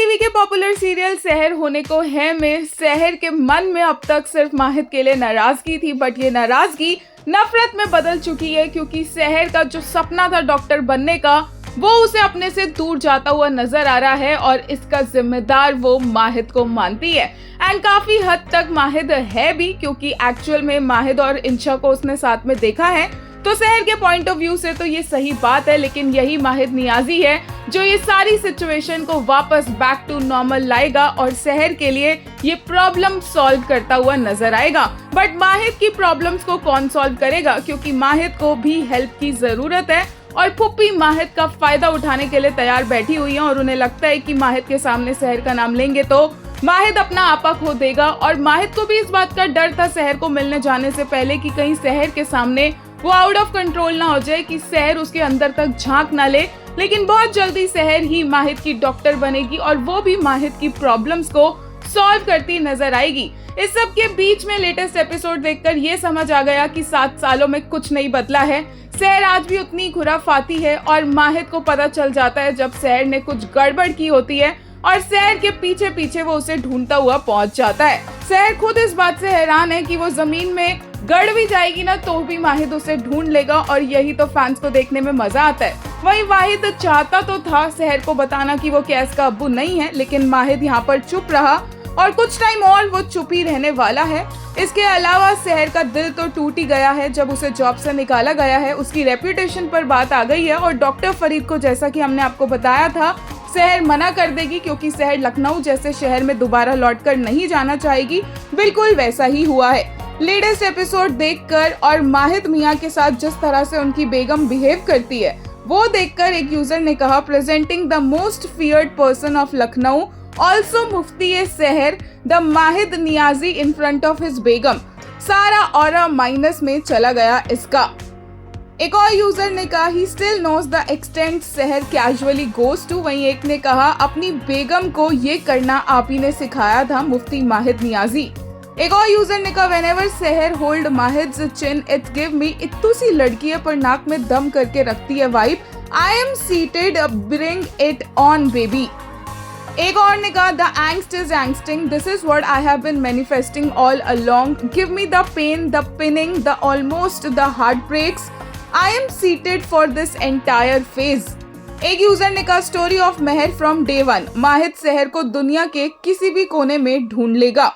TV के popular serial सहर होने को है में सहर के मन में अब तक सिर्फ माहिद के लिए नाराजगी थी, बट ये नाराजगी नफरत में बदल चुकी है क्योंकि सहर का जो सपना था डॉक्टर बनने का वो उसे अपने से दूर जाता हुआ नजर आ रहा है और इसका जिम्मेदार वो माहिद को मानती है। एंड काफी हद तक माहिद है भी, क्योंकि एक्चुअल में माहिद और इंशा को उसने साथ में देखा है, तो सहर के पॉइंट ऑफ व्यू से तो ये सही बात है। लेकिन यही माहिद नियाजी है जो ये सारी सिचुएशन को वापस बैक टू नॉर्मल लाएगा और सहर के लिए ये प्रॉब्लम सॉल्व करता हुआ नजर आएगा। बट माहिद की प्रॉब्लम्स को कौन सॉल्व करेगा, क्योंकि माहिद को भी हेल्प की जरूरत है और पुप्पी माहिद का फायदा उठाने के लिए तैयार बैठी हुई है और उन्हें लगता है कि माहिद के सामने सहर का नाम लेंगे तो माहिद अपना आपा खो देगा। और माहिद को भी इस बात का डर था सहर को मिलने जाने से पहले कि कहीं सहर के सामने वो आउट ऑफ कंट्रोल ना हो जाए, कि सहर उसके अंदर तक झांक ना ले। लेकिन बहुत जल्दी सहर ही माहिद की डॉक्टर बनेगी और वो भी माहिद की प्रॉब्लम्स को सॉल्व करती नजर आएगी। इस सब के बीच में लेटेस्ट एपिसोड देखकर ये समझ आ गया कि 7 सालों में कुछ नहीं बदला है। सहर आज भी उतनी खुराफाती है और माहिद को पता चल जाता है जब सहर ने कुछ गड़बड़ की होती है और सहर के पीछे पीछे वो उसे ढूंढता हुआ पहुंच जाता है। सहर खुद इस बात से हैरान है कि वो जमीन में गड़ भी जाएगी ना तो भी माहिद उसे ढूंढ लेगा और यही तो फैंस को देखने में मजा आता है। वहीं वाहिद चाहता तो था सहर को बताना कि वो कैस का अब्बू नहीं है, लेकिन माहिद यहाँ पर चुप रहा और कुछ टाइम और वो चुप ही रहने वाला है। इसके अलावा सहर का दिल तो टूट ही गया है जब उसे जॉब से निकाला गया है, उसकी रेप्यूटेशन पर बात आ गई है और डॉक्टर फरीद को, जैसा कि हमने आपको बताया था, सहर मना कर देगी क्योंकि सहर लखनऊ जैसे शहर में दोबारा लौटकर नहीं जाना चाहेगी। बिल्कुल वैसा ही हुआ है। लेटेस्ट एपिसोड देखकर और माहिद मियां के साथ जिस तरह से उनकी बेगम बिहेव करती है वो देखकर एक यूजर ने कहा, presenting the most feared person of Lucknow also Mufti Sahar the Mahid Niazi in front of his begum. सारा ऑरा माइनस में चला गया इसका। एक और यूजर ने कहा, he still knows the extent Sehar casually goes to. वहीं एक ने कहा, अपनी बेगम को ये करना आप ही ने सिखाया था मुफ्ती माहिद नियाजी। एक और यूजर ने कहा, whenever Sahar hold Mahid's chin it give me, इत्तू सी लड़की है पर नाक में दम करके रखती है vibe, I am seated bring it on baby. एक और ने कहा, the angst is angsting, this is what I have been manifesting all along, give me the pain, the pining, the almost, the heart breaks, I am seated for this entire phase. एक user ने कहा, story of Mehar from day one, माहिद सहर को दुनिया के किसी भी कोने में ढूंढ लेगा।